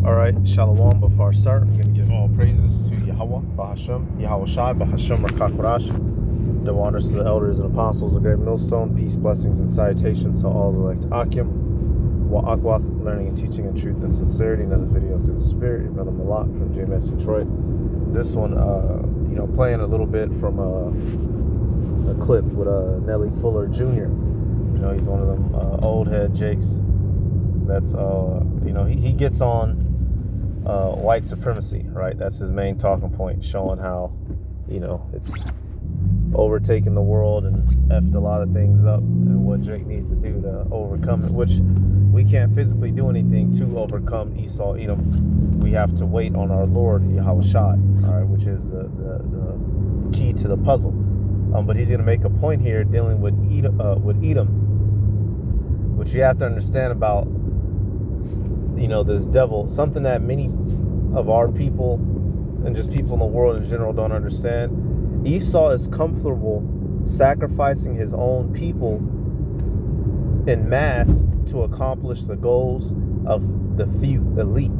Alright, Shalom. Before I start, I'm going to give all praises to Yahweh, Bahashem, Yahweh Shai, Bahashem, Rakakwarash. Double honors to the elders and apostles of Great Millstone. Peace, blessings, and salutations to all the elect Akim. Wa'akwath, learning and teaching in truth and sincerity. Another video through the Spirit. Your brother Malak from JMS Detroit. This one, playing a little bit from a clip with Nelly Fuller Jr. He's one of them old head Jakes. That's, he gets on white supremacy, right? That's his main talking point, showing how, it's overtaken the world and effed a lot of things up, and what Drake needs to do to overcome it, which we can't physically do anything to overcome Esau, Edom. We have to wait on our Lord, Yahweh Shai, all right, which is the key to the puzzle. But he's going to make a point here dealing with Edom, which you have to understand about, this devil, something that many of our people and just people in the world in general don't understand. Esau is comfortable sacrificing his own people in mass to accomplish the goals of the few elite.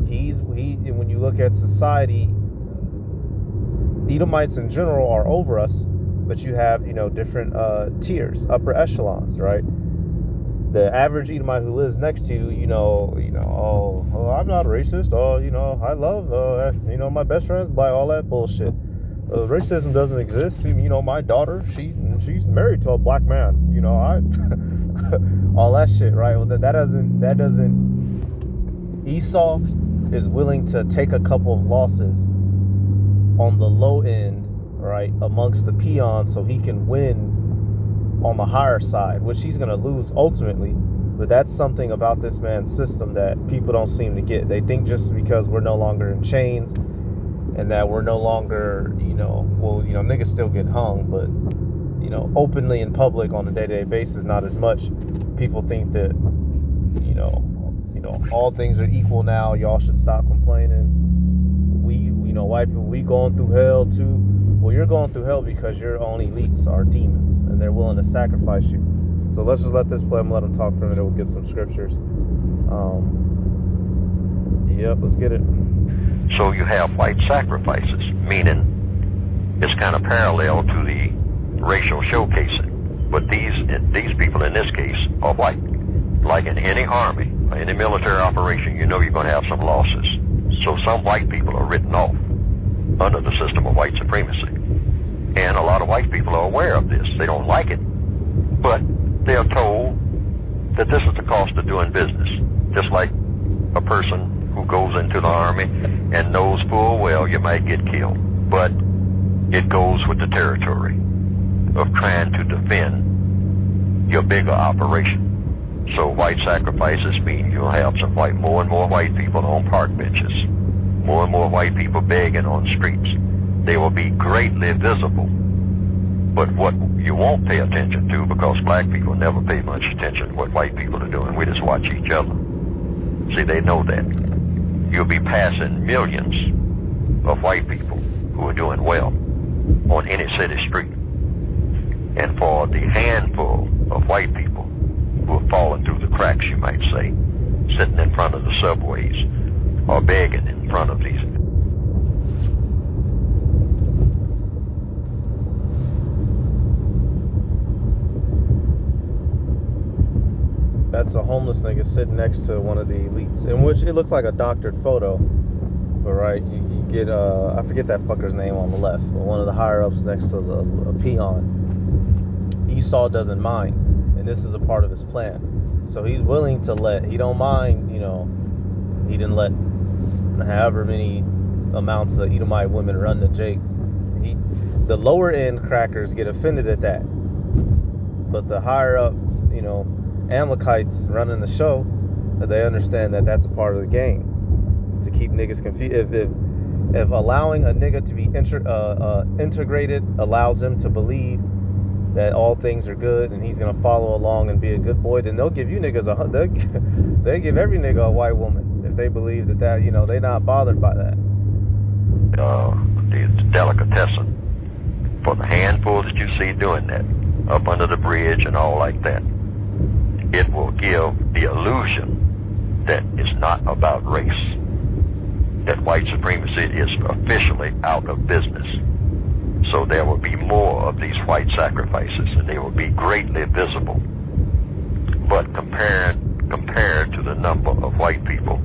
When you look at society, Edomites in general are over us, but you have, different tiers, upper echelons, right? The average Edomite who lives next to you, I'm not racist. I love, my best friends buy all that bullshit. Racism doesn't exist. My daughter, she's married to a black man. All that shit, right? Well, that doesn't. Esau is willing to take a couple of losses on the low end, right, amongst the peons, so he can win on the higher side, which he's going to lose ultimately. But that's something about this man's system that people don't seem to get. They think just because we're no longer in chains and that we're no longer, niggas still get hung, but, openly in public on a day-to-day basis, not as much. People think that, all things are equal now. Y'all should stop complaining. White people, we going through hell too. Well, you're going through hell because your own elites are demons and they're willing to sacrifice you. So let's just let this play. I'm gonna let them talk for a minute. We'll get some scriptures. Let's get it. So you have white sacrifices, meaning it's kind of parallel to the racial showcasing. But these people in this case are white. Like in any army, or any military operation, you're going to have some losses. So some white people are written off under the system of white supremacy. And a lot of white people are aware of this. They don't like it, but they are told that this is the cost of doing business. Just like a person who goes into the army and knows full well you might get killed, but it goes with the territory of trying to defend your bigger operation. So white sacrifices mean you'll have more and more white people on park benches, more and more white people begging on streets. They will be greatly visible. But what you won't pay attention to, because black people never pay much attention to what white people are doing, we just watch each other. See, they know that. You'll be passing millions of white people who are doing well on any city street. And for the handful of white people who have fallen through the cracks, you might say, sitting in front of the subways or begging in front of these. That's a homeless nigga sitting next to one of the elites, in which it looks like a doctored photo. But right, you get I forget that fucker's name on the left, but one of the higher ups next to a peon. Esau doesn't mind, and this is a part of his plan. So he's willing to he don't mind, he didn't let however many amounts of Edomite women run to Jake. The lower end crackers get offended at that, but the higher up, Amalekites running the show, they understand that that's a part of the game to keep niggas confused. If allowing a nigga to be integrated allows him to believe that all things are good and he's gonna follow along and be a good boy, then they'll give you niggas they give every nigga a white woman if they believe that they're not bothered by that. The delicatessen for the handful that you see doing that up under the bridge and all like that. It will give the illusion that it's not about race, that white supremacy is officially out of business. So there will be more of these white sacrifices, and they will be greatly visible. But compared to the number of white people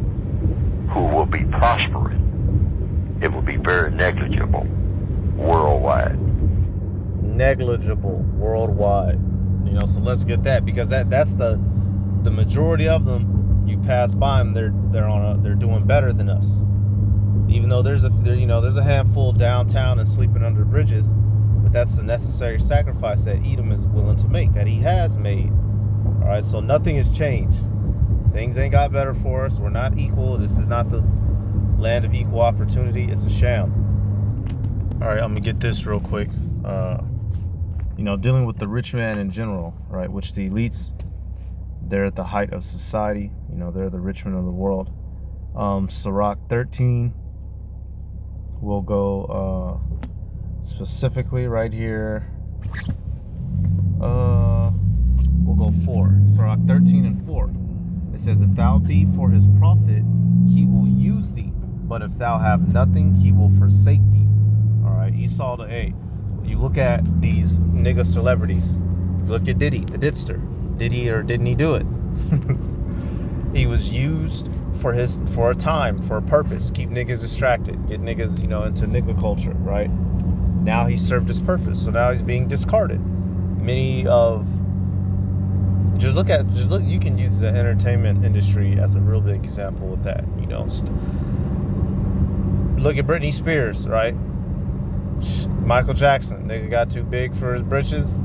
who will be prospering, it will be very negligible worldwide. Negligible worldwide. So let's get that, because that's the majority of them. You pass by them, they're doing better than us. Even though there's a handful downtown and sleeping under bridges, but that's the necessary sacrifice that Edom is willing to make, that he has made. All right, so nothing has changed. Things ain't got better for us. We're not equal. This is not the land of equal opportunity. It's a sham. All right, I'm gonna get this real quick. Dealing with the rich man in general, right? Which the elites, they're at the height of society. They're the rich men of the world. Sirach 13. We'll go specifically right here. We'll go 4. Sirach 13 and 4. It says, if thou be for his profit, he will use thee. But if thou have nothing, he will forsake thee. All right, Esau to A. You look at these nigga celebrities. Look at Diddy, the Didster. Did he or didn't he do it? He was used for a time, for a purpose. Keep niggas distracted. Get niggas, into nigga culture, right? Now he served his purpose. So now he's being discarded. You can use the entertainment industry as a real big example with that. Look at Britney Spears, right? Michael Jackson, nigga got too big for his britches.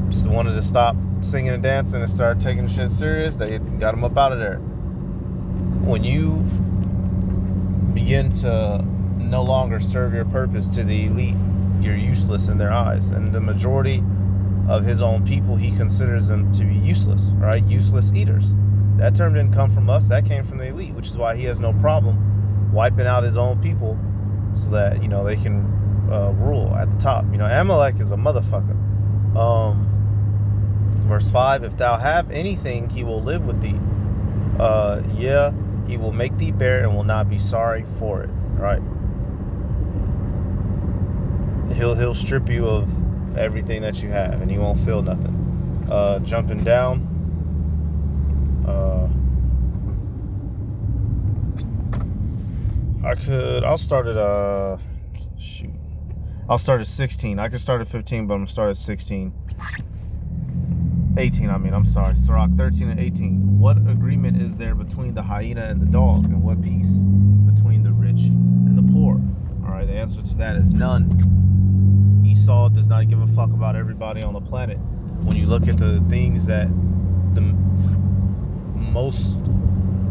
Just wanted to stop singing and dancing and start taking shit serious. They got him up out of there. When you begin to no longer serve your purpose to the elite, you're useless in their eyes. And the majority of his own people, he considers them to be useless, right? Useless eaters. That term didn't come from us. That came from the elite, which is why he has no problem wiping out his own people so that, they can rule at the top. Amalek is a motherfucker. Verse 5, if thou have anything, he will live with thee. He will make thee bear and will not be sorry for it. Right? He'll strip you of everything that you have, and you won't feel nothing. Jumping down. I'll start at 16. I could start at 15, but I'm gonna start at 16. 18, I'm sorry. Sirach 13 and 18. What agreement is there between the hyena and the dog? And what peace between the rich and the poor? All right, the answer to that is none. Esau does not give a fuck about everybody on the planet. When you look at the things that the most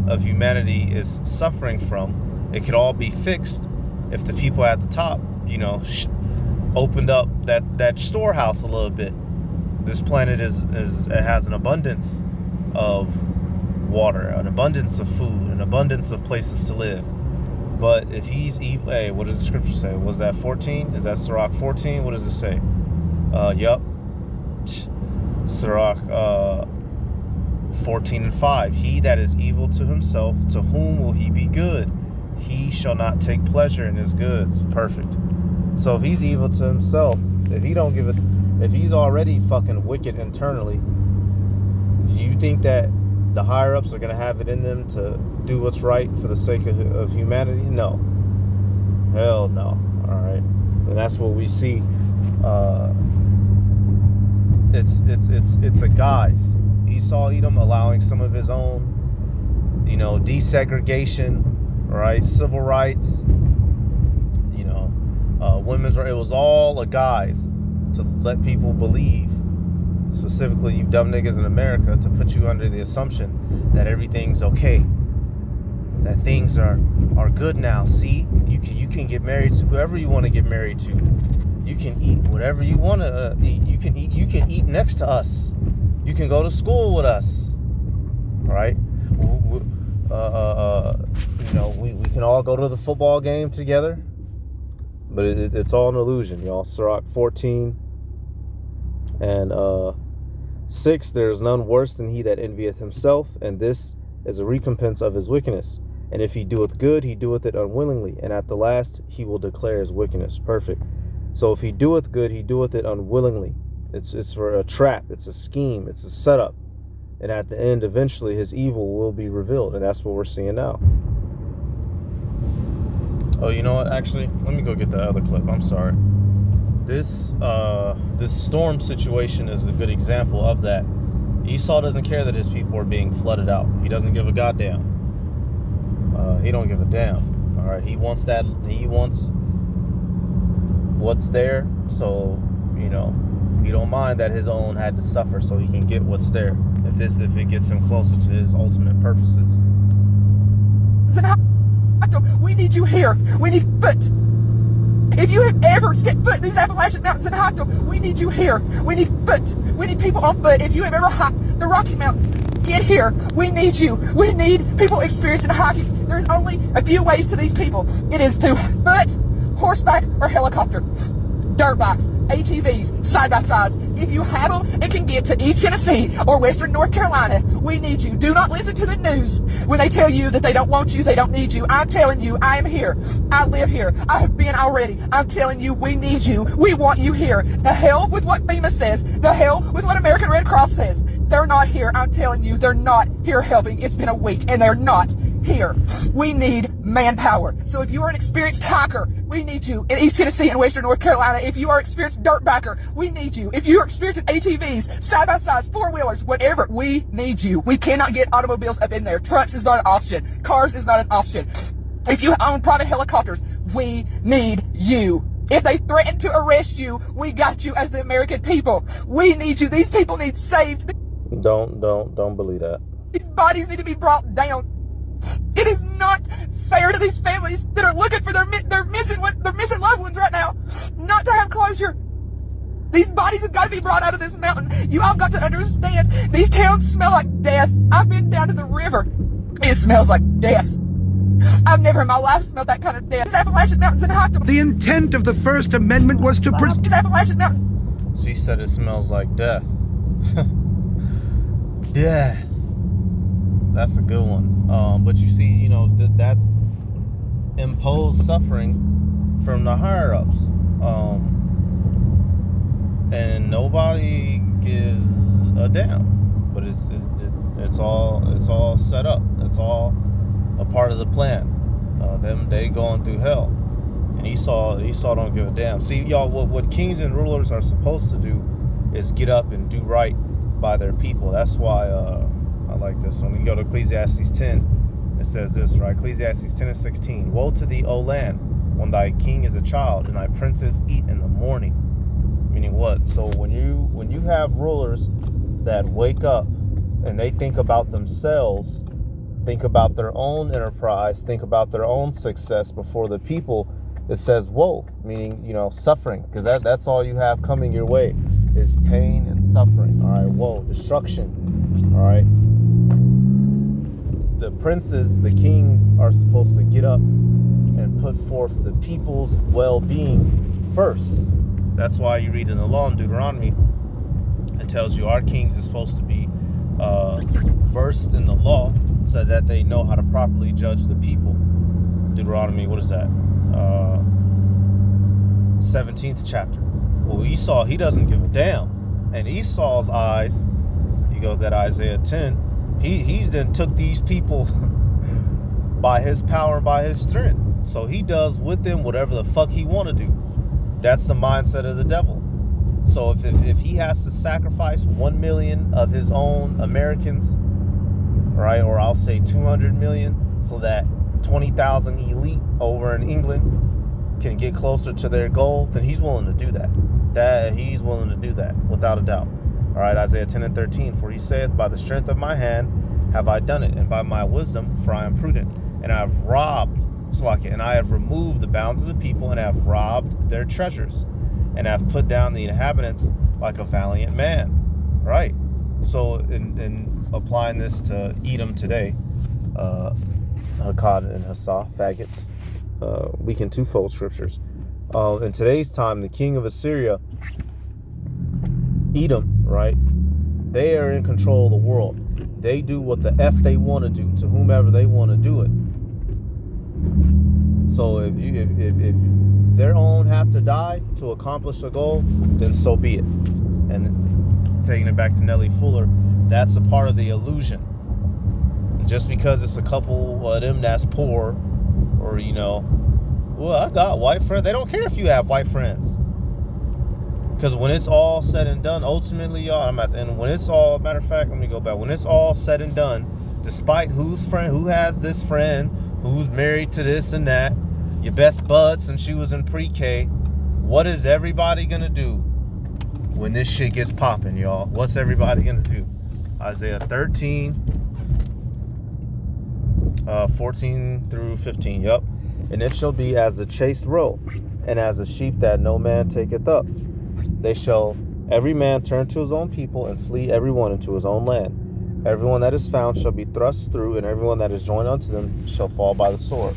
of humanity is suffering from, it could all be fixed if the people at the top, opened up that storehouse a little bit. This planet it has an abundance of water, an abundance of food, an abundance of places to live. But if he's evil, hey, what does the scripture say? Was that 14? Is that Sirach 14? What does it say? Yup. Sirach 14 and 5. He that is evil to himself, to whom will he be good? He shall not take pleasure in his goods. Perfect. So if he's evil to himself, if he's already fucking wicked internally, do you think that the higher ups are going to have it in them to do what's right for the sake of humanity? No. Hell no. All right. And that's what we see. It's a guise. Esau Edom allowing some of his own, desegregation, right? Civil rights, women's rights. It was all a guise to let people believe, specifically you dumb niggas in America, to put you under the assumption that everything's okay, that things are good now. See, you can get married to whoever you want to get married to. You can eat whatever you want to eat. You can eat next to us. You can go to school with us. All right? We can all go to the football game together. But it's all an illusion, y'all. Sirach 14 and 6. There is none worse than he that envieth himself, and this as a recompense of his wickedness. And if he doeth good, he doeth it unwillingly, and at the last he will declare his wickedness. Perfect. So if he doeth good, he doeth it unwillingly. It's for a trap, it's a scheme, it's a setup. And at the end, eventually, his evil will be revealed, and that's what we're seeing now. Oh, you know what? Actually, let me go get the other clip. I'm sorry. This storm situation is a good example of that. Esau doesn't care that his people are being flooded out. He doesn't give a goddamn. He don't give a damn. All right. He wants that. He wants what's there. So, you know, he don't mind that his own had to suffer so he can get what's there. If it gets him closer to his ultimate purposes. We need you here. We need foot. If you have ever stepped foot in these Appalachian Mountains and hiked them, we need you here. We need foot. We need people on foot. If you have ever hiked the Rocky Mountains, get here. We need you. We need people experiencing hiking. There's only a few ways to these people. It is through foot, horseback, or helicopter. Dirt bikes, ATVs, side-by-sides. If you have them and can get to East Tennessee or Western North Carolina, we need you. Do not listen to the news when they tell you that they don't want you, they don't need you. I'm telling you, I am here. I live here. I have been already. I'm telling you, we need you. We want you here. The hell with what FEMA says. The hell with what American Red Cross says. They're not here. I'm telling you, they're not here helping. It's been a week and they're not here. We need manpower. So if you are an experienced hiker, we need you. In East Tennessee and Western North Carolina, if you are an experienced dirt backer, we need you. If you are experienced in ATVs, side-by-sides, four-wheelers, whatever, we need you. We cannot get automobiles up in there. Trucks is not an option. Cars is not an option. If you own private helicopters, we need you. If they threaten to arrest you, we got you as the American people. We need you. These people need saved. Don't believe that. These bodies need to be brought down. It is not fair to these families that are looking for their missing loved ones right now, not to have closure. These bodies have got to be brought out of this mountain. You all got to understand, these towns smell like death. I've been down to the river. It smells like death. I've never in my life smelled that kind of death. These Appalachian Mountains and hiked them. The intent of the First Amendment was to protect These Appalachian Mountains. She said it smells like death. Death. That's a good one. But you see, you know, that's imposed suffering from the higher ups. And nobody gives a damn. But it's all set up. It's all a part of the plan. They going through hell. And Esau don't give a damn. See, y'all, what kings and rulers are supposed to do is get up and do right by their people. That's why I like this one. You go to Ecclesiastes 10, it says this, right? Ecclesiastes 10 and 16. Woe to thee, O land, when thy king is a child, and thy princes eat in the morning. Meaning what? So when you have rulers that wake up and they think about themselves, think about their own enterprise, think about their own success before the people, it says woe, meaning, you know, suffering, because that's all you have coming your way is pain and suffering. All right, woe, destruction. All right. The princes, the kings are supposed to get up and put forth the people's well-being first. That's why you read in the law in Deuteronomy, it tells you our kings are supposed to be versed in the law so that they know how to properly judge the people. Deuteronomy, what is that? 17th chapter. Well, Esau, he doesn't give a damn. And Esau's eyes, you go to that Isaiah 10, he's then took these people by his power and by his strength. So he does with them whatever the fuck he want to do. That's the mindset of the devil. So if he has to sacrifice 1 million of his own Americans, right, or I'll say 200 million, so that 20,000 elite over in England can get closer to their goal, then he's willing to do that. He's willing to do that, without a doubt. All right, Isaiah 10 and 13, for he saith, by the strength of my hand have I done it, and by my wisdom, for I am prudent, and I have robbed, and I have removed the bounds of the people, and have robbed their treasures, and have put down the inhabitants like a valiant man. Right? So in applying this to Edom today, Akkad and Hassah, faggots, we can twofold scriptures. In today's time, the king of Assyria, Edom, right? They are in control of the world. they do what the F they want to do to whomever they want to do it. So if their own have to die to accomplish a goal, then so be it. And taking it back to Nelly Fuller, that's a part of the illusion. Just because it's a couple of them that's poor, or you know, well, I got white friends. They don't care if you have white friends. Because when it's all said and done, ultimately, y'all, I'm at the end. When it's all, matter of fact, let me go back. When it's all said and done, despite who has this friend, who's married to this and that, your best bud since she was in pre-K, what is everybody gonna do when this shit gets popping, y'all? What's everybody gonna do? Isaiah 13, 14 through 15, yup. And it shall be as a chased roe, and as a sheep that no man taketh up. They shall every man turn to his own people, and flee every one into his own land. Everyone that is found shall be thrust through, and everyone that is joined unto them shall fall by the sword.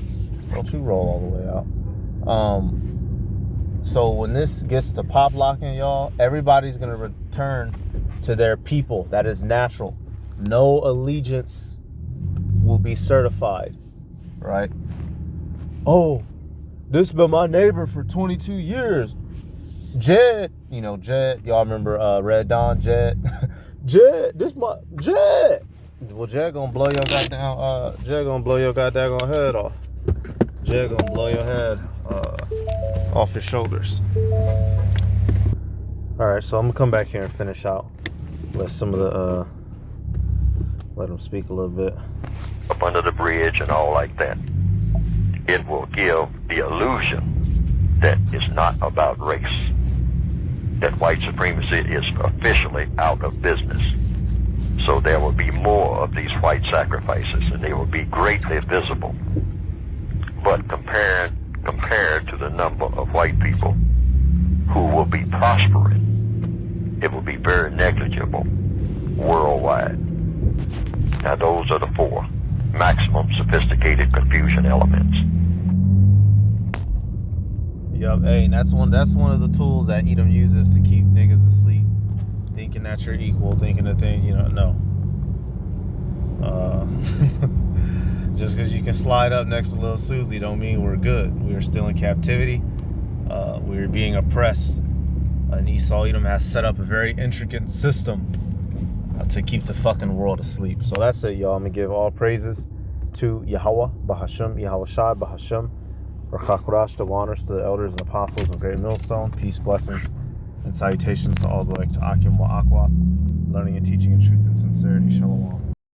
Don't you roll all the way out. So when this gets to pop locking, y'all, everybody's gonna return to their people. That is natural. No allegiance will be certified, right? Oh, this been my neighbor for 22 years. Jed, you know, Jed, y'all remember Red Dawn, Jed? Jed, this my Jed. Well, Jed gonna blow your goddamn Jed gonna blow your goddamn head off. Jed gonna blow your head off your shoulders. Alright, so I'm gonna come back here and finish out. Let some of the let them speak a little bit. Up under the bridge and all like that. It will give the illusion that it's not about race. That white supremacy is officially out of business. So there will be more of these white sacrifices, and they will be greatly visible. But compared to the number of white people who will be prospering, it will be very negligible worldwide. Now those are the four maximum sophisticated confusion elements. Yup, hey, and that's one of the tools that Edom uses to keep niggas asleep, thinking that you're equal, thinking that thing, you know, no. Just because you can slide up next to Lil Susie don't mean we're good. We are still in captivity. We're being oppressed. And Esau Edom has set up a very intricate system to keep the fucking world asleep. So that's it, y'all. I'm going to give all praises to Yahweh, Bahashem, Yahweh Shai, Bahashem, Rakakurash, the honors to the elders and apostles of Great Millstone. Peace, blessings, and salutations to all the way to Akim wa Akwa, learning and teaching in truth and sincerity. Shalom.